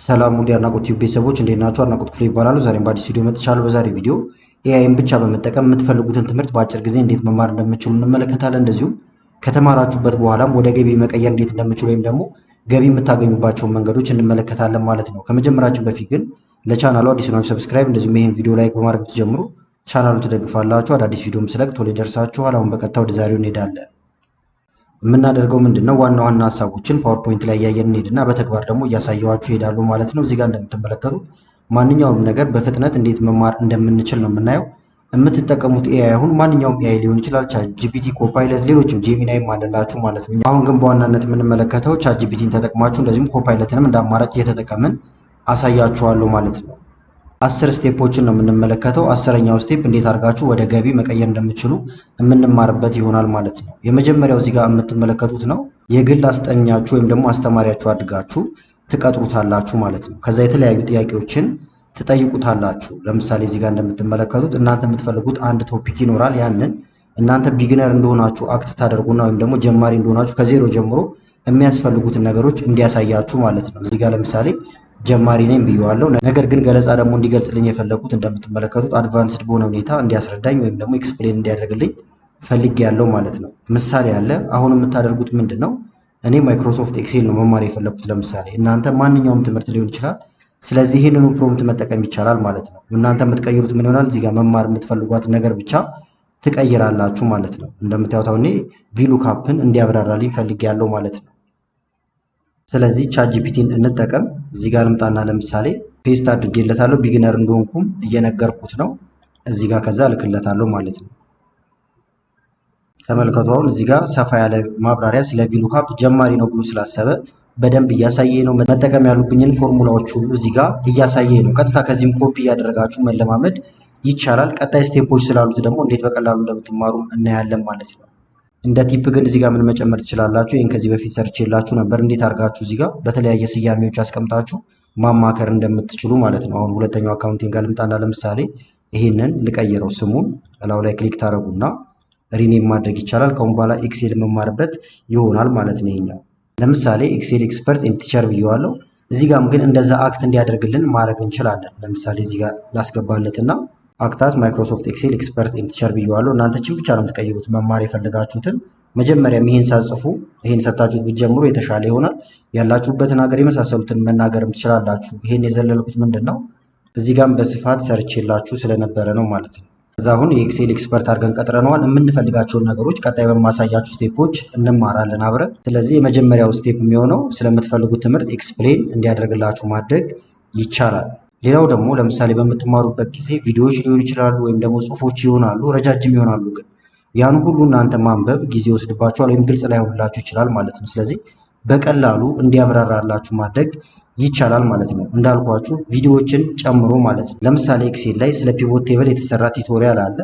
ሰላም ውድ የአድናቆት ቲዩብ ቤተሰቦች እንዴት ናችሁ? አድናቆት ክፍሌ ይባላሉ። ዛሬም በአዲስ ቪዲዮ መጥቻለሁ። በዛሬ ቪዲዮ ኤአይን ብቻ በመጠቀም የምትፈልጉትን ትምህርት በአጭር ጊዜ እንዴት መማር እንደምትችሉ እንመለከታለን። እንደዚሁም ከተማራችሁበት በኋላም ወደ ገቢ መቀየር እንዴት እንደምትችሉ ወይም ደግሞ ገቢ የምታገኙባቸውን መንገዶች እንመለከታለን ማለት ነው። ከመጀመራችን በፊት ግን ለቻናሉ አዲስ ናችሁ ሰብስክራይብ፣ እንደዚሁም ይሄን ቪዲዮ ላይክ በማድረግ ትጀምሩ ቻናሉን ትደግፋላችሁ። አዳዲስ ቪዲዮም ስለቅ ቶሎ ይደርሳችኋል። አሁን በቀጥታ ወደ ዛሬው እንሄዳለን። የምናደርገው ምንድነው ዋና ዋና ሀሳቦችን ፓወርፖይንት ላይ እያየን እንሄድና በተግባር ደግሞ እያሳየኋችሁ እሄዳለሁ ማለት ነው። እዚህ ጋር እንደምትመለከቱት ማንኛውም ነገር በፍጥነት እንዴት መማር እንደምንችል ነው የምናየው። የምትጠቀሙት ኤአይ አሁን ማንኛውም ኤአይ ሊሆን ይችላል፣ ቻት ጂፒቲ፣ ኮፓይለት፣ ሌሎችም ጄሚናይም አለላችሁ ማለት ነው። አሁን ግን በዋናነት የምንመለከተው ቻት ጂፒቲን ተጠቅማችሁ እንደዚሁም ኮፓይለትንም እንደ አማራጭ እየተጠቀምን አሳያችኋለሁ ማለት ነው። 10 ስቴፖችን ነው የምንመለከተው። 10ኛው ስቴፕ እንዴት አድርጋችሁ ወደ ገቢ መቀየር እንደምትችሉ የምንማርበት ይሆናል ማለት ነው። የመጀመሪያው እዚህ ጋር የምትመለከቱት ነው የግል አስጠኛችሁ ወይም ደግሞ አስተማሪያችሁ አድርጋችሁ ትቀጥሩታላችሁ ማለት ነው። ከዛ የተለያዩ ጥያቄዎችን ትጠይቁታላችሁ። ለምሳሌ እዚህ ጋር እንደምትመለከቱት እናንተ የምትፈልጉት አንድ ቶፒክ ይኖራል። ያንን እናንተ ቢግነር እንደሆናችሁ አክት ታደርጉና ወይም ደግሞ ጀማሪ እንደሆናችሁ ከዜሮ ጀምሮ የሚያስፈልጉትን ነገሮች እንዲያሳያችሁ ማለት ነው። እዚህ ጋር ለምሳሌ ጀማሪ ነኝ ብየዋለሁ። ነገር ግን ገለጻ ደግሞ እንዲገልጽልኝ የፈለኩት እንደምትመለከቱት አድቫንስድ በሆነ ሁኔታ እንዲያስረዳኝ ወይም ደግሞ ኤክስፕሌን እንዲያደርግልኝ ፈልጌ ያለው ማለት ነው። ምሳሌ አለ። አሁን የምታደርጉት ምንድን ነው? እኔ ማይክሮሶፍት ኤክሴል ነው መማር የፈለኩት። ለምሳሌ እናንተ ማንኛውም ትምህርት ሊሆን ይችላል። ስለዚህ ይህንኑ ፕሮምፕት መጠቀም ይቻላል ማለት ነው። እናንተ የምትቀይሩት ምን ይሆናል? እዚህ ጋር መማር የምትፈልጓት ነገር ብቻ ትቀይራላችሁ ማለት ነው። እንደምታዩት አሁን ቪሉካፕን እንዲያብራራልኝ ፈልጌ ያለው ማለት ነው። ስለዚህ ቻት ጂፒቲን እንጠቀም። እዚህ ጋር ልምጣና ለምሳሌ ፔስት አድርጌለታለሁ። ቢግነር እንደሆንኩም እየነገርኩት ነው። እዚህ ጋር ከዛ እልክለታለሁ ማለት ነው። ተመልከቱ። አሁን እዚህ ጋር ሰፋ ያለ ማብራሪያ ስለ ቪሉካፕ ጀማሪ ነው ብሎ ስላሰበ በደንብ እያሳየ ነው። መጠቀም ያሉብኝን ፎርሙላዎች ሁሉ እዚህ ጋር እያሳየ ነው። ቀጥታ ከዚህም ኮፒ እያደረጋችሁ መለማመድ ይቻላል። ቀጣይ ስቴፖች ስላሉት ደግሞ እንዴት በቀላሉ እንደምትማሩ እናያለን ማለት ነው። እንደ ቲፕ ግን እዚህ ጋር ምን መጨመር ትችላላችሁ? ይሄን ከዚህ በፊት ሰርቼላችሁ ነበር። እንዴት አድርጋችሁ እዚህ ጋር በተለያየ ስያሜዎች አስቀምጣችሁ ማማከር እንደምትችሉ ማለት ነው። አሁን ሁለተኛው አካውንቲንግ ጋር ልምጣና ለምሳሌ ይሄንን ልቀይረው። ስሙን እላው ላይ ክሊክ ታደርጉና ሪኔም ማድረግ ይቻላል። ከአሁን በኋላ ኤክሴል መማርበት ይሆናል ማለት ነው። ይሄኛው ለምሳሌ ኤክሴል ኤክስፐርት ኤንድ ቲቸር ብየዋለሁ። እዚህ ጋርም ግን እንደዛ አክት እንዲያደርግልን ማድረግ እንችላለን። ለምሳሌ እዚህ ጋር ላስገባለትና አክታስ ማይክሮሶፍት ኤክሴል ኤክስፐርት ኤንድ ቲቸር ብየዋለሁ። እናንተ ችን ብቻ ነው የምትቀይሩት መማር የፈለጋችሁትን። መጀመሪያም ይሄን ሳጽፉ ይሄን ሰጣችሁት ብትጀምሩ የተሻለ ይሆናል። ያላችሁበትን ሀገር የመሳሰሉትን መናገርም ትችላላችሁ። ይሄን የዘለልኩት ምንድን ነው እዚህ ጋርም በስፋት ሰርቼላችሁ ስለነበረ ነው ማለት ነው። ከዛ አሁን የኤክሴል ኤክስፐርት አድርገን ቀጥረነዋል። የምንፈልጋቸውን ነገሮች ቀጣይ በማሳያችሁ ስቴፖች እንማራለን አብረን። ስለዚህ የመጀመሪያው ስቴፕ የሚሆነው ስለምትፈልጉት ትምህርት ኤክስፕሌን እንዲያደርግላችሁ ማድረግ ይቻላል። ሌላው ደግሞ ለምሳሌ በምትማሩበት ጊዜ ቪዲዮዎች ሊሆኑ ይችላሉ ወይም ደግሞ ጽሁፎች ይሆናሉ፣ ረጃጅም ይሆናሉ። ግን ያን ሁሉ እናንተ ማንበብ ጊዜ ይወስድባችኋል ወይም ግልጽ ላይሆንላችሁ ይችላል ማለት ነው። ስለዚህ በቀላሉ እንዲያብራራላችሁ ማድረግ ይቻላል ማለት ነው። እንዳልኳችሁ ቪዲዮዎችን ጨምሮ ማለት ነው። ለምሳሌ ኤክሴል ላይ ስለ ፒቮት ቴብል የተሰራ ቱቶሪያል አለ።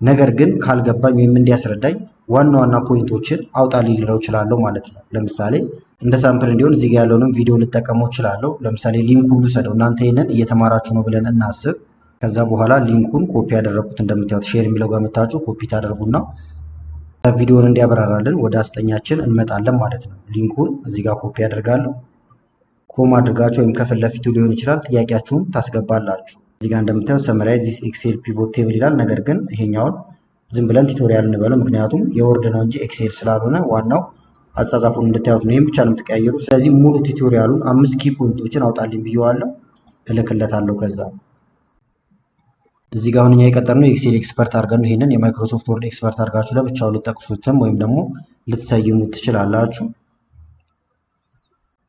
ነገር ግን ካልገባኝ ወይም እንዲያስረዳኝ ዋና ዋና ፖይንቶችን አውጣልኝ ልለው እችላለሁ ማለት ነው። ለምሳሌ እንደ ሳምፕል እንዲሆን እዚህ ጋር ያለውንም ቪዲዮ ልጠቀመው እችላለሁ። ለምሳሌ ሊንኩን ልውሰደው። እናንተ ይሄንን እየተማራችሁ ነው ብለን እናስብ። ከዛ በኋላ ሊንኩን ኮፒ ያደረኩት እንደምታዩት ሼር የሚለው ጋር መታችሁ ኮፒ ታደርጉና ቪዲዮውን እንዲያብራራልን ወደ አስጠኛችን እንመጣለን ማለት ነው። ሊንኩን እዚህ ጋር ኮፒ ያደርጋለሁ። ኮም አድርጋችሁ ወይም ከፊት ለፊቱ ሊሆን ይችላል ጥያቄያችሁን ታስገባላችሁ። እዚህ ጋር እንደምታዩት ሰመራይዝ ዚስ ኤክሴል ፒቮት ቴብል ይላል። ነገር ግን ይሄኛውን ዝም ብለን ቱቶሪያል እንበለው፣ ምክንያቱም የወርድ ነው እንጂ ኤክሴል ስላልሆነ ዋናው አጻጻፉን እንድታዩት ነው። ይሄን ብቻ ነው የምትቀያየሩ። ስለዚህ ሙሉ ቱቶሪያሉን 5 ኪ ፖይንቶችን አውጣልኝ ብየዋለሁ፣ እልክለታለሁ። ከዛ እዚህ ጋር አሁን እኛ የቀጠርነው ኤክሴል ኤክስፐርት አድርገን ይሄንን የማይክሮሶፍት ወርድ ኤክስፐርት አድርጋችሁ ለብቻው ልትጠቅሱትም ወይም ደግሞ ልትሰይሙት ትችላላችሁ።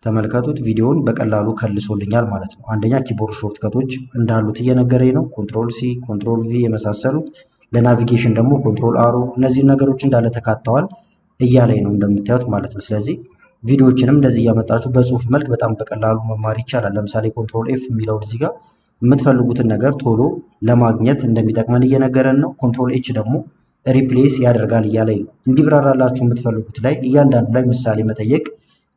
ተመልከቱት። ቪዲዮውን በቀላሉ ከልሶልኛል ማለት ነው። አንደኛ ኪቦርድ ሾርትከቶች እንዳሉት እየነገረኝ ነው። ኮንትሮል ሲ፣ ኮንትሮል ቪ የመሳሰሉት፣ ለናቪጌሽን ደግሞ ኮንትሮል አሮ፣ እነዚህ ነገሮች እንዳለ ተካተዋል እያለኝ ነው እንደምታዩት ማለት ነው። ስለዚህ ቪዲዮዎችንም እንደዚህ እያመጣችሁ በጽሁፍ መልክ በጣም በቀላሉ መማር ይቻላል። ለምሳሌ ኮንትሮል ኤፍ የሚለው እዚህ ጋር የምትፈልጉትን ነገር ቶሎ ለማግኘት እንደሚጠቅመን እየነገረን ነው። ኮንትሮል ኤች ደግሞ ሪፕሌስ ያደርጋል እያለኝ ነው። እንዲብራራላችሁ የምትፈልጉት ላይ እያንዳንዱ ላይ ምሳሌ መጠየቅ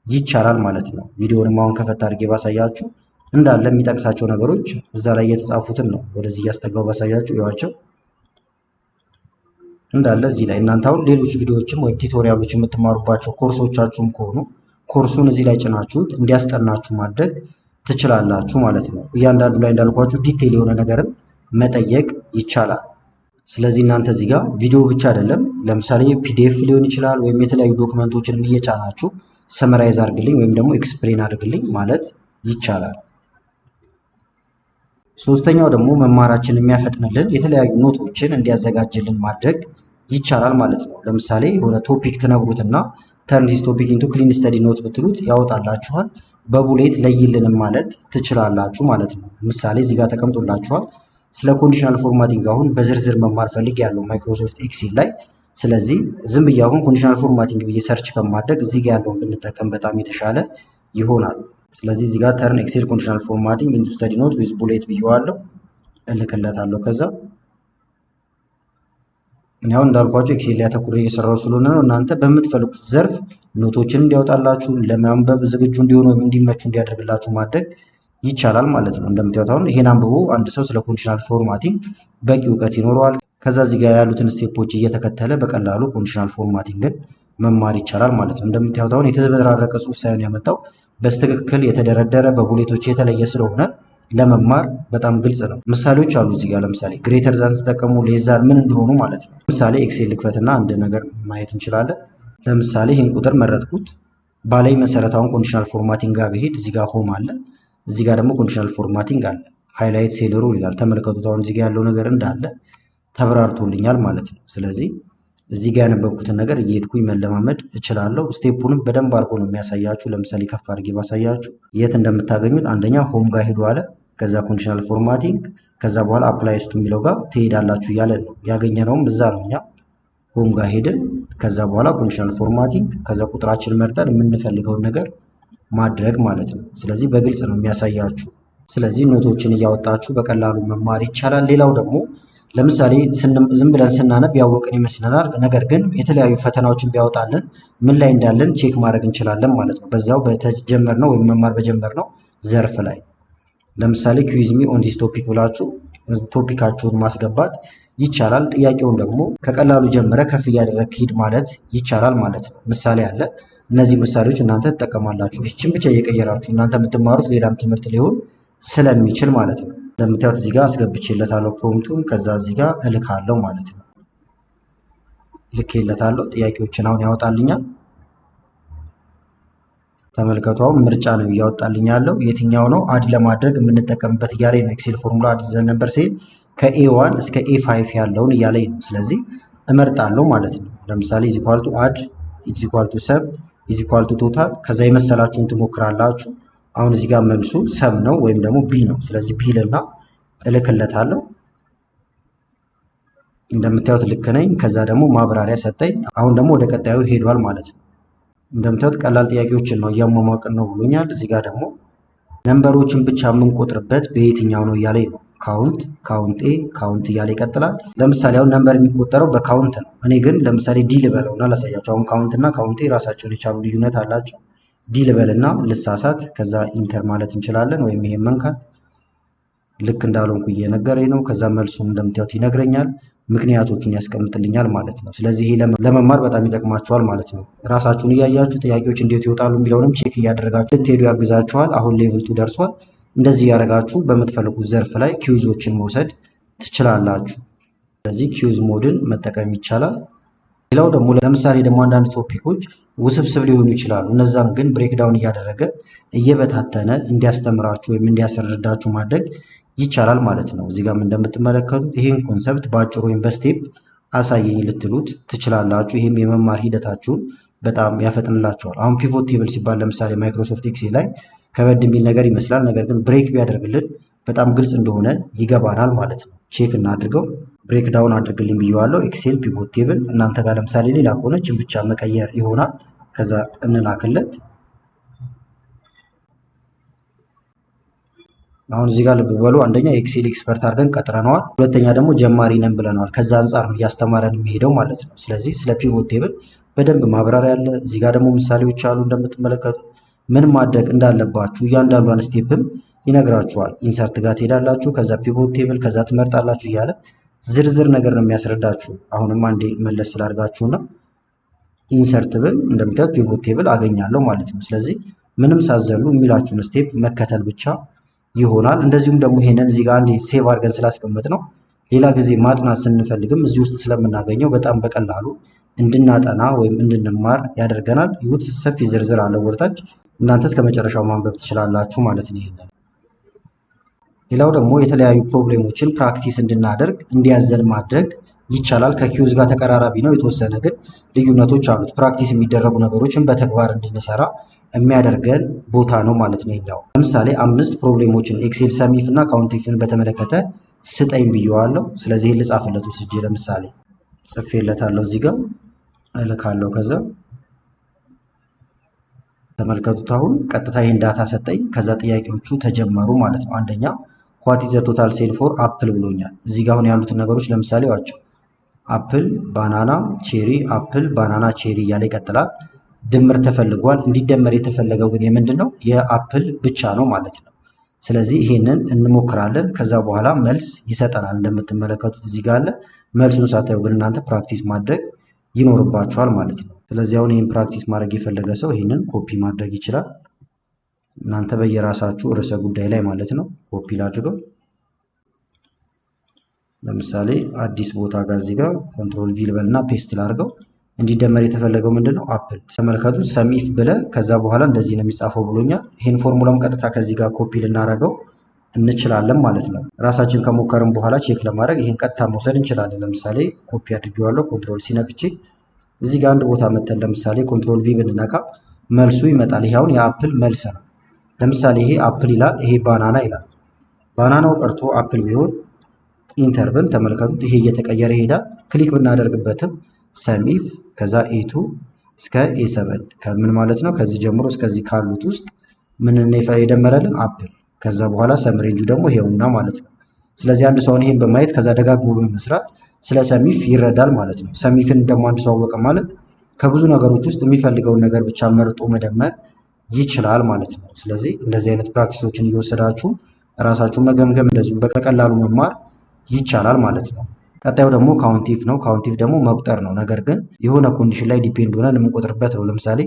ይቻላል ማለት ነው። ቪዲዮውንም አሁን ከፈት አድርጌ ባሳያችሁ እንዳለ የሚጠቅሳቸው ነገሮች እዛ ላይ የተጻፉትን ነው ወደዚህ እያስጠጋው ባሳያችሁ ይዋቸው እንዳለ እዚህ ላይ እናንተ አሁን ሌሎች ቪዲዮዎችም ወይ ቱቶሪያሎች የምትማሩባቸው ኮርሶቻችሁም ከሆኑ ኮርሱን እዚህ ላይ ጭናችሁት እንዲያስጠናችሁ ማድረግ ትችላላችሁ ማለት ነው። እያንዳንዱ ላይ እንዳልኳችሁ ዲቴል የሆነ ነገርም መጠየቅ ይቻላል። ስለዚህ እናንተ እዚህ ጋር ቪዲዮ ብቻ አይደለም፣ ለምሳሌ ፒዲኤፍ ሊሆን ይችላል ወይም የተለያዩ ዶክመንቶችንም እየጫናችሁ ሰመራይዝ አድርግልኝ ወይም ደግሞ ኤክስፕሌን አድርግልኝ ማለት ይቻላል። ሶስተኛው ደግሞ መማራችን የሚያፈጥንልን የተለያዩ ኖቶችን እንዲያዘጋጅልን ማድረግ ይቻላል ማለት ነው። ለምሳሌ የሆነ ቶፒክ ትነግሩትና ተርን ዚስ ቶፒክ ኢንቱ ክሊን ስተዲ ኖት ብትሉት ያወጣላችኋል። በቡሌት ለይልንም ማለት ትችላላችሁ ማለት ነው። ምሳሌ እዚህ ጋር ተቀምጦላችኋል። ስለ ኮንዲሽናል ፎርማቲንግ አሁን በዝርዝር መማር ፈልግ ያለው ማይክሮሶፍት ኤክሴል ላይ። ስለዚህ ዝም ብዬ አሁን ኮንዲሽናል ፎርማቲንግ ብዬ ሰርች ከማድረግ እዚህ ጋር ያለውን ብንጠቀም በጣም የተሻለ ይሆናል። ስለዚህ እዚህ ጋር ተርን ኤክሴል ኮንዲሽናል ፎርማቲንግ ኢንቱ ስተዲ ኖት ዊዝ ቡሌት ብዬዋለሁ፣ እልክለታለሁ። ከዛ እኔ አሁን እንዳልኳችሁ ኤክሴል ላይ አተኩሬ እየሰራው ስለሆነ ነው። እናንተ በምትፈልጉት ዘርፍ ኖቶችን እንዲያወጣላችሁ ለማንበብ ዝግጁ እንዲሆኑ ወይም እንዲመቹ እንዲያደርግላችሁ ማድረግ ይቻላል ማለት ነው። እንደምታዩት አሁን ይሄን አንብቦ አንድ ሰው ስለ ኮንዲሽናል ፎርማቲንግ በቂ እውቀት ይኖረዋል። ከዛ እዚህ ጋር ያሉትን ስቴፖች እየተከተለ በቀላሉ ኮንዲሽናል ፎርማቲንግን መማር ይቻላል ማለት ነው። እንደምታዩት አሁን የተዘበራረቀ ጽሑፍ ሳይሆን ያመጣው በስትክክል የተደረደረ በቡሌቶች የተለየ ስለሆነ ለመማር በጣም ግልጽ ነው። ምሳሌዎች አሉ እዚህ ጋር ለምሳሌ ግሬተር ዛን ሲጠቀሙ ሌዛን ምን እንደሆኑ ማለት ነው። ለምሳሌ ኤክሴል ልክፈትና አንድ ነገር ማየት እንችላለን። ለምሳሌ ይህን ቁጥር መረጥኩት። ባላይ መሰረታውን ኮንዲሽናል ፎርማቲንግ ጋር ብሄድ እዚህ ጋር ሆም አለ፣ እዚህ ጋር ደግሞ ኮንዲሽናል ፎርማቲንግ አለ። ሃይላይት ሴለሩ ይላል። ተመልከቱት። አሁን እዚህ ጋር ያለው ነገር እንዳለ ተብራርቶልኛል ማለት ነው። ስለዚህ እዚህ ጋር ያነበብኩትን ነገር እየሄድኩኝ መለማመድ እችላለሁ። ስቴፑንም በደንብ አድርጎ ነው የሚያሳያችሁ። ለምሳሌ ከፍ አድርጌ ባሳያችሁ የት እንደምታገኙት አንደኛ ሆም ጋር ሄዱ አለ፣ ከዛ ኮንዲሽናል ፎርማቲንግ፣ ከዛ በኋላ አፕላይስቱ የሚለው ጋር ትሄዳላችሁ እያለን ነው። ያገኘነውም እዛ ነው። እኛ ሆም ጋር ሄድን፣ ከዛ በኋላ ኮንዲሽናል ፎርማቲንግ፣ ከዛ ቁጥራችን መርጠን የምንፈልገውን ነገር ማድረግ ማለት ነው። ስለዚህ በግልጽ ነው የሚያሳያችሁ። ስለዚህ ኖቶችን እያወጣችሁ በቀላሉ መማር ይቻላል። ሌላው ደግሞ ለምሳሌ ዝም ብለን ስናነብ ያወቅን ይመስለናል። ነገር ግን የተለያዩ ፈተናዎችን ቢያወጣልን ምን ላይ እንዳለን ቼክ ማድረግ እንችላለን ማለት ነው። በዛው በተጀመርነው ወይም መማር በጀመርነው ዘርፍ ላይ ለምሳሌ ኩዊዝ ሚ ኦን ዚስ ቶፒክ ብላችሁ ቶፒካችሁን ማስገባት ይቻላል። ጥያቄውን ደግሞ ከቀላሉ ጀምረ ከፍ እያደረግ ሂድ ማለት ይቻላል ማለት ነው። ምሳሌ አለ። እነዚህ ምሳሌዎች እናንተ ትጠቀማላችሁ። ይችን ብቻ እየቀየራችሁ እናንተ የምትማሩት ሌላም ትምህርት ሊሆን ስለሚችል ማለት ነው። እንደምታዩት እዚህ ጋር አስገብቼለታለሁ ፕሮምፕቱን፣ ከዛ እዚህ ጋር እልካለሁ ማለት ነው። ልኬለታለሁ። ጥያቄዎችን አሁን ያወጣልኛል። ተመልከቱ። አሁን ምርጫ ነው እያወጣልኝ ያለው። የትኛው ነው አድ ለማድረግ የምንጠቀምበት እያለኝ ነው። ኤክሴል ፎርሙላ አድ ዘ ነምበር ሴል ከኤ1 እስከ ኤ5 ያለውን እያለኝ ነው። ስለዚህ እመርጣለሁ ማለት ነው። ለምሳሌ ኢዝ ኢኳል ቱ አድ፣ ኢዝ ኢኳል ቱ ሰብ፣ ኢዝ ኢኳል ቱ ቶታል። ከዛ የመሰላችሁን ትሞክራላችሁ። አሁን እዚህ ጋር መልሱ ሰብ ነው ወይም ደግሞ ቢ ነው። ስለዚህ ቢ ልና እልክለታለሁ። እንደምታዩት ልክ ነኝ። ከዛ ደግሞ ማብራሪያ ሰጠኝ። አሁን ደግሞ ወደ ቀጣዩ ሄዷል ማለት ነው። እንደምታዩት ቀላል ጥያቄዎችን ነው እያሟሟቅን ነው ብሎኛል። እዚህ ጋር ደግሞ ነምበሮችን ብቻ የምንቆጥርበት በየትኛው ነው እያለኝ ነው። ካውንት፣ ካውንት ኤ፣ ካውንት እያለ ይቀጥላል። ለምሳሌ አሁን ነምበር የሚቆጠረው በካውንት ነው። እኔ ግን ለምሳሌ ዲ ልበለውና ላሳያቸው። አሁን ካውንት እና ካውንት ኤ ራሳቸውን የቻሉ ልዩነት አላቸው። ዲ ልበልና ልሳሳት፣ ከዛ ኢንተር ማለት እንችላለን፣ ወይም ይሄን መንካት። ልክ እንዳልሆንኩ እየነገረኝ ነው። ከዛ መልሱን እንደምታዩት ይነግረኛል፣ ምክንያቶቹን ያስቀምጥልኛል ማለት ነው። ስለዚህ ይሄ ለመማር በጣም ይጠቅማችኋል ማለት ነው። ራሳችሁን እያያችሁ ጥያቄዎች እንዴት ይወጣሉ የሚለውንም ቼክ እያደረጋችሁ ትሄዱ ያግዛችኋል። አሁን ሌቭል 2 ደርሷል። እንደዚህ ያደረጋችሁ በምትፈልጉት ዘርፍ ላይ ኪውዞችን መውሰድ ትችላላችሁ። ስለዚህ ኪውዝ ሞድን መጠቀም ይቻላል። ሌላው ደግሞ ለምሳሌ ደግሞ አንዳንድ ቶፒኮች ውስብስብ ሊሆኑ ይችላሉ። እነዛም ግን ብሬክዳውን እያደረገ እየበታተነ እንዲያስተምራችሁ ወይም እንዲያስረዳችሁ ማድረግ ይቻላል ማለት ነው። እዚህ ጋር እንደምትመለከቱት ይህን ኮንሰፕት በአጭሩ ወይም በስቴፕ አሳየኝ ልትሉት ትችላላችሁ። ይህም የመማር ሂደታችሁን በጣም ያፈጥንላችኋል። አሁን ፒቮት ቴብል ሲባል ለምሳሌ ማይክሮሶፍት ኤክሴል ላይ ከበድ የሚል ነገር ይመስላል። ነገር ግን ብሬክ ቢያደርግልን በጣም ግልጽ እንደሆነ ይገባናል ማለት ነው። ቼክ እናድርገው። ብሬክ ዳውን አድርግልኝ ብየዋለሁ። ኤክሴል ፒቮት ቴብል። እናንተ ጋር ለምሳሌ ሌላ ከሆነችን ብቻ መቀየር ይሆናል። ከዛ እንላክለት። አሁን እዚህ ጋር ልብ በሉ። አንደኛ የኤክሴል ኤክስፐርት አድርገን ቀጥረነዋል። ሁለተኛ ደግሞ ጀማሪ ነን ብለነዋል። ከዛ አንጻር ነው እያስተማረን የሚሄደው ማለት ነው። ስለዚህ ስለ ፒቮት ቴብል በደንብ ማብራሪያ አለ። እዚህ ጋር ደግሞ ምሳሌዎች አሉ። እንደምትመለከቱት ምን ማድረግ እንዳለባችሁ እያንዳንዷን ስቴፕም ይነግራችኋል። ኢንሰርት ጋር ትሄዳላችሁ፣ ከዛ ፒቮት ቴብል፣ ከዛ ትመርጣላችሁ እያለ ዝርዝር ነገር ነው የሚያስረዳችሁ። አሁንም አንዴ መለስ ስላድርጋችሁና ኢንሰርት ብል እንደምታዩት ፒቮት ቴብል አገኛለሁ ማለት ነው። ስለዚህ ምንም ሳዘሉ የሚላችሁን ስቴፕ መከተል ብቻ ይሆናል። እንደዚሁም ደግሞ ይሄንን እዚህ ጋር አንዴ ሴቭ አድርገን ስላስቀመጥ ነው ሌላ ጊዜ ማጥናት ስንፈልግም እዚህ ውስጥ ስለምናገኘው በጣም በቀላሉ እንድናጠና ወይም እንድንማር ያደርገናል። ይሁት ሰፊ ዝርዝር አለው ወርታች እናንተ እስከ መጨረሻው ማንበብ ትችላላችሁ ማለት ነው። ይሄንን ሌላው ደግሞ የተለያዩ ፕሮብሌሞችን ፕራክቲስ እንድናደርግ እንዲያዘን ማድረግ ይቻላል። ከኪዩዝ ጋር ተቀራራቢ ነው፣ የተወሰነ ግን ልዩነቶች አሉት። ፕራክቲስ የሚደረጉ ነገሮችን በተግባር እንድንሰራ የሚያደርገን ቦታ ነው ማለት ነው። ይኛው ለምሳሌ 5 ፕሮብሌሞችን ኤክሴል ሰሚፍ እና ካውንቲንግን በተመለከተ ስጠኝ ብየዋለሁ። ስለዚህ ልጻፍለት ወስጄ ለምሳሌ ጽፌለታለሁ እዚህ ጋር እልካለሁ። ከዛ ተመልከቱት አሁን ቀጥታ ይሄን ዳታ ሰጠኝ። ከዛ ጥያቄዎቹ ተጀመሩ ማለት ነው። አንደኛ ዋት ኢዝ ዘ ቶታል ሴል ፎር አፕል ብሎኛል። እዚህ ጋር አሁን ያሉትን ነገሮች ለምሳሌ ዋቸው አፕል፣ ባናና፣ ቼሪ፣ አፕል፣ ባናና፣ ቼሪ እያለ ይቀጥላል። ድምር ተፈልጓል። እንዲደመር የተፈለገው ግን የምንድን ነው? የአፕል ብቻ ነው ማለት ነው። ስለዚህ ይሄንን እንሞክራለን። ከዛ በኋላ መልስ ይሰጠናል። እንደምትመለከቱት እዚህ ጋር አለ። መልሱን ሳታዩ ግን እናንተ ፕራክቲስ ማድረግ ይኖርባችኋል ማለት ነው። ስለዚህ አሁን ይህን ፕራክቲስ ማድረግ የፈለገ ሰው ይህንን ኮፒ ማድረግ ይችላል። እናንተ በየራሳችሁ ርዕሰ ጉዳይ ላይ ማለት ነው ኮፒ ላድርገው። ለምሳሌ አዲስ ቦታ ጋር እዚህ ጋር ኮንትሮል ቪ ልበልና ፔስት ላድርገው። እንዲደመር የተፈለገው ምንድን ነው? አፕል። ተመልከቱት ሰሚፍ ብለ ከዛ በኋላ እንደዚህ ነው የሚጻፈው ብሎኛል። ይህን ፎርሙላም ቀጥታ ከዚህ ጋር ኮፒ ልናደርገው እንችላለን ማለት ነው። ራሳችን ከሞከርን በኋላ ቼክ ለማድረግ ይህን ቀጥታ መውሰድ እንችላለን። ለምሳሌ ኮፒ አድርጌዋለሁ። ኮንትሮል ሲነክቼ እዚህ ጋር አንድ ቦታ መተን ለምሳሌ ኮንትሮል ቪ ብንነካ መልሱ ይመጣል። ይሄ አሁን የአፕል መልስ ነው። ለምሳሌ ይሄ አፕል ይላል፣ ይሄ ባናና ይላል። ባናናው ቀርቶ አፕል ቢሆን ኢንተርቭል ተመልከቱት፣ ይሄ እየተቀየረ ይሄዳል። ክሊክ ብናደርግበትም ሰሚፍ ከዛ ኤቱ እስከ ኤ7 ከምን ማለት ነው? ከዚህ ጀምሮ እስከዚህ ካሉት ውስጥ ምን የደመረልን አፕል። ከዛ በኋላ ሰምሬንጁ ደግሞ ይሄውና ማለት ነው። ስለዚህ አንድ ሰው ይሄን በማየት ከዛ ደጋግሞ በመስራት ስለ ሰሚፍ ይረዳል ማለት ነው። ሰሚፍን ደግሞ አንድ ሰው አወቀ ማለት ከብዙ ነገሮች ውስጥ የሚፈልገውን ነገር ብቻ መርጦ መደመር ይችላል ማለት ነው። ስለዚህ እንደዚህ አይነት ፕራክቲሶችን እየወሰዳችሁ ራሳችሁን መገምገም እንደዚሁም በቀላሉ መማር ይቻላል ማለት ነው። ቀጣዩ ደግሞ ካውንቲቭ ነው። ካውንቲቭ ደግሞ መቁጠር ነው። ነገር ግን የሆነ ኮንዲሽን ላይ ዲፔንድ ሆነን የምንቆጥርበት ነው። ለምሳሌ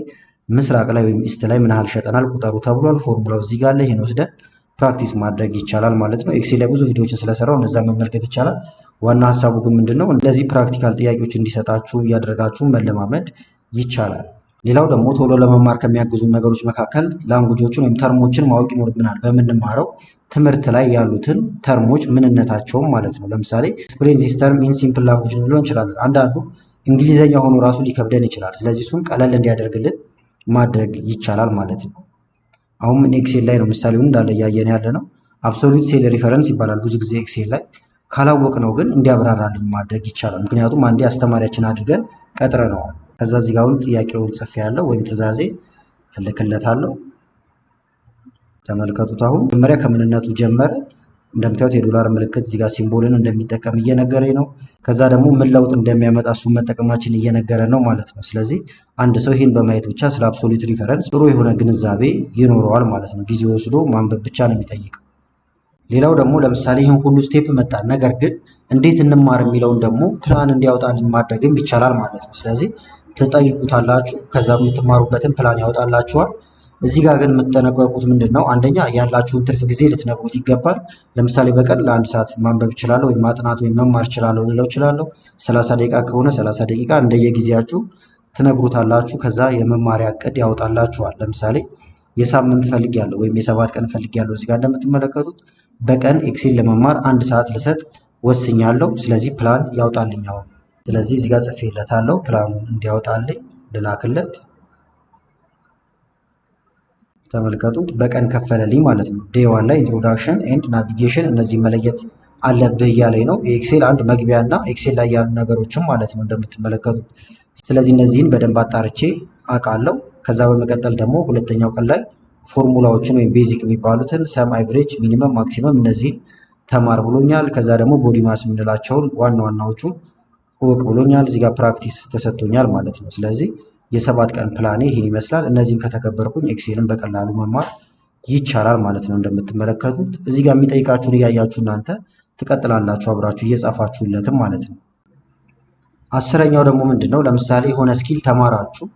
ምስራቅ ላይ ወይም ኢስት ላይ ምን ያህል ሸጠናል ቁጠሩ ተብሏል። ፎርሙላው እዚህ ጋር አለ። ይሄን ወስደን ፕራክቲስ ማድረግ ይቻላል ማለት ነው። ኤክሴል ላይ ብዙ ቪዲዮዎችን ስለሰራው እነዛ መመልከት ይቻላል። ዋና ሀሳቡ ግን ምንድነው? እንደዚህ ፕራክቲካል ጥያቄዎች እንዲሰጣችሁ እያደረጋችሁ መለማመድ ይቻላል። ሌላው ደግሞ ቶሎ ለመማር ከሚያግዙ ነገሮች መካከል ላንጉጆችን ወይም ተርሞችን ማወቅ ይኖርብናል። በምንማረው ትምህርት ላይ ያሉትን ተርሞች ምንነታቸውም ማለት ነው። ለምሳሌ ኤክስፕሌን ዚስ ተርም ኢን ሲምፕል ላንጉጅ ልንለው እንችላለን። አንዳንዱ እንግሊዘኛ ሆኖ ራሱ ሊከብደን ይችላል። ስለዚህ እሱን ቀለል እንዲያደርግልን ማድረግ ይቻላል ማለት ነው። አሁን ምን ኤክሴል ላይ ነው ምሳሌውን እንዳለ እያየን ያለ ነው። አብሶሉት ሴል ሪፈረንስ ይባላል ብዙ ጊዜ ኤክሴል ላይ። ካላወቅ ነው ግን እንዲያብራራልን ማድረግ ይቻላል። ምክንያቱም አንዴ አስተማሪያችን አድርገን ቀጥረነዋል። ከዛ እዚህ ጋር አሁን ጥያቄውን ጽፌ ያለው ወይም ትእዛዜ እልክለታለሁ። ተመልከቱት። አሁን መጀመሪያ ከምንነቱ ጀመረ። እንደምታዩት የዶላር ምልክት እዚህ ጋር ሲምቦልን እንደሚጠቀም እየነገረኝ ነው። ከዛ ደግሞ ምን ለውጥ እንደሚያመጣ እሱን መጠቀማችን እየነገረ ነው ማለት ነው። ስለዚህ አንድ ሰው ይህን በማየት ብቻ ስለ አብሶሉት ሪፈረንስ ጥሩ የሆነ ግንዛቤ ይኖረዋል ማለት ነው። ጊዜ ወስዶ ማንበብ ብቻ ነው የሚጠይቀው። ሌላው ደግሞ ለምሳሌ ይህን ሁሉ ስቴፕ መጣን፣ ነገር ግን እንዴት እንማር የሚለውን ደግሞ ፕላን እንዲያወጣልን ማድረግም ይቻላል ማለት ነው። ስለዚህ ትጠይቁታላችሁ፣ ከዛ የምትማሩበትን ፕላን ያወጣላችኋል። እዚህ ጋር ግን የምትጠነቀቁት ምንድን ነው? አንደኛ ያላችሁን ትርፍ ጊዜ ልትነግሩት ይገባል። ለምሳሌ በቀን ለ1 ሰዓት ማንበብ እችላለሁ ወይም ማጥናት ወይም መማር እችላለሁ ልለው እችላለሁ። 30 ደቂቃ ከሆነ 30 ደቂቃ እንደየጊዜያችሁ ትነግሩታላችሁ። ከዛ የመማሪያ እቅድ ያወጣላችኋል። ለምሳሌ የሳምንት ፈልጊያለሁ ወይም የ7 ቀን ፈልጊያለሁ። እዚህ ጋር እንደምትመለከቱት በቀን ኤክሴል ለመማር 1 ሰዓት ልሰጥ ወስኛለሁ። ስለዚህ ፕላን ያውጣልኝ አሁን። ስለዚህ እዚህ ጋር ጽፌለታለሁ ፕላኑን እንዲያወጣልኝ ልላክለት። ተመልከቱት በቀን ከፈለልኝ ማለት ነው። ዴይ 1 ላይ ኢንትሮዳክሽን ኤንድ ናቪጌሽን እነዚህ መለየት አለብህ እያለኝ ነው። የኤክሴል አንድ መግቢያ እና ኤክሴል ላይ ያሉ ነገሮችም ማለት ነው እንደምትመለከቱት። ስለዚህ እነዚህን በደንብ አጣርቼ አውቃለሁ። ከዛ በመቀጠል ደግሞ ሁለተኛው ቀን ላይ ፎርሙላዎችን ወይም ቤዚክ የሚባሉትን ሰም፣ አቨሬጅ፣ ሚኒመም፣ ማክሲመም እነዚህን ተማር ብሎኛል። ከዛ ደግሞ ቦዲ ማስ የምንላቸውን ዋና ዋናዎቹን እወቅ ብሎኛል። እዚህ ጋር ፕራክቲስ ተሰጥቶኛል ማለት ነው። ስለዚህ የ7 ቀን ፕላኔ ይህን ይመስላል። እነዚህን ከተከበርኩኝ ኤክሴልን በቀላሉ መማር ይቻላል ማለት ነው። እንደምትመለከቱት እዚህ ጋር የሚጠይቃችሁን እያያችሁ እናንተ ትቀጥላላችሁ አብራችሁ እየጻፋችሁለትም ማለት ነው። 10ኛው ደግሞ ምንድን ነው? ለምሳሌ የሆነ ስኪል ተማራችሁ።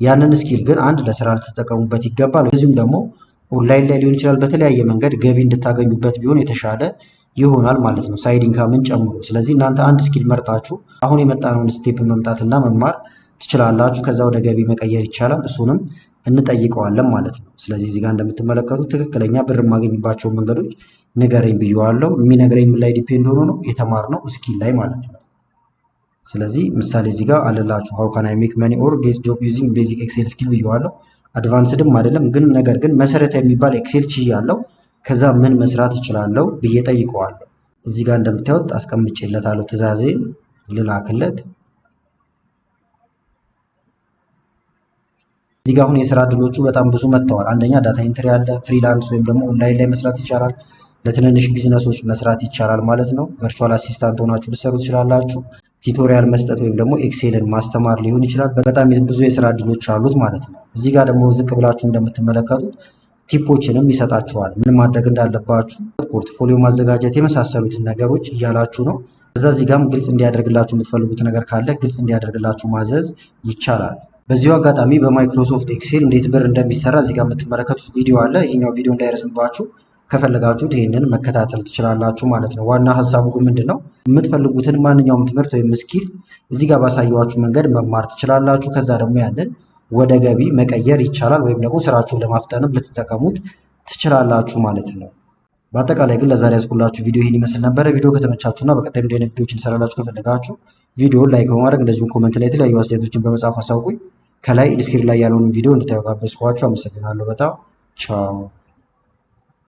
ያንን ስኪል ግን አንድ ለስራ ልትጠቀሙበት ይገባል። እዚሁም ደግሞ ኦንላይን ላይ ሊሆን ይችላል፣ በተለያየ መንገድ ገቢ እንድታገኙበት ቢሆን የተሻለ ይሆናል ማለት ነው፣ ሳይድ ኢንካምን ጨምሮ። ስለዚህ እናንተ አንድ ስኪል መርጣችሁ አሁን የመጣነውን ስቴፕ መምጣትና መማር ትችላላችሁ። ከዛ ወደ ገቢ መቀየር ይቻላል። እሱንም እንጠይቀዋለን ማለት ነው። ስለዚህ እዚህ ጋር እንደምትመለከቱት ትክክለኛ ብር የማገኝባቸውን መንገዶች ንገረኝ ብየዋለሁ። የሚነግረኝ ምን ላይ ዲፔንድ ሆኖ ነው? የተማርነው ስኪል ላይ ማለት ነው። ስለዚህ ምሳሌ እዚህ ጋር አለላችሁ ሃው ካን አይ ሜክ መኒ ኦር ጌት ጆብ ዩዚንግ ቤዚክ ኤክሴል ስኪል ብየዋለሁ። አድቫንስድም አይደለም ግን ነገር ግን መሰረታዊ የሚባል ኤክሴል ችያለሁ። ከዛ ምን መስራት እችላለሁ ብዬ ጠይቀዋለሁ። እዚህ ጋር እንደምታዩት አስቀምጬለታለሁ። ትዕዛዜን ልላክለት። እዚህ ጋር አሁን የስራ እድሎቹ በጣም ብዙ መጥተዋል። አንደኛ ዳታ ኢንትሪ አለ፣ ፍሪላንስ ወይም ደግሞ ኦንላይን ላይ መስራት ይቻላል። ለትንንሽ ቢዝነሶች መስራት ይቻላል ማለት ነው። ቨርቹዋል አሲስታንት ሆናችሁ ልትሰሩ ትችላላችሁ። ቲቶሪያል መስጠት ወይም ደግሞ ኤክሴልን ማስተማር ሊሆን ይችላል። በጣም ብዙ የስራ እድሎች አሉት ማለት ነው። እዚህ ጋር ደግሞ ዝቅ ብላችሁ እንደምትመለከቱት ቲፖችንም ይሰጣችኋል። ምን ማድረግ እንዳለባችሁ፣ ፖርትፎሊዮ ማዘጋጀት የመሳሰሉትን ነገሮች እያላችሁ ነው። እዛ እዚህ ጋርም ግልጽ እንዲያደርግላችሁ የምትፈልጉት ነገር ካለ ግልጽ እንዲያደርግላችሁ ማዘዝ ይቻላል። በዚሁ አጋጣሚ በማይክሮሶፍት ኤክሴል እንዴት ብር እንደሚሰራ እዚህ ጋር የምትመለከቱት ቪዲዮ አለ። ይህኛው ቪዲዮ እንዳይረዝምባችሁ ከፈለጋችሁት ይህንን መከታተል ትችላላችሁ ማለት ነው። ዋና ሀሳቡ ግን ምንድን ነው? የምትፈልጉትን ማንኛውም ትምህርት ወይም ስኪል እዚህ ጋር ባሳየኋችሁ መንገድ መማር ትችላላችሁ። ከዛ ደግሞ ያንን ወደ ገቢ መቀየር ይቻላል፣ ወይም ደግሞ ስራችሁን ለማፍጠንም ልትጠቀሙት ትችላላችሁ ማለት ነው። በአጠቃላይ ግን ለዛሬ ያስኩላችሁ ቪዲዮ ይህን ይመስል ነበረ። ቪዲዮ ከተመቻችሁና በቀጣይ እንዲህ አይነት ቪዲዮዎችን እንሰራላችሁ ከፈለጋችሁ ቪዲዮውን ላይክ በማድረግ እንደዚሁም ኮመንት ላይ የተለያዩ አስተያየቶችን በመጻፍ አሳውቁኝ። ከላይ ዲስክሪፕሽን ላይ ያለውን ቪዲዮ እንድታዩ ጋበዝኳችሁ። አመሰግናለሁ በጣም ቻው።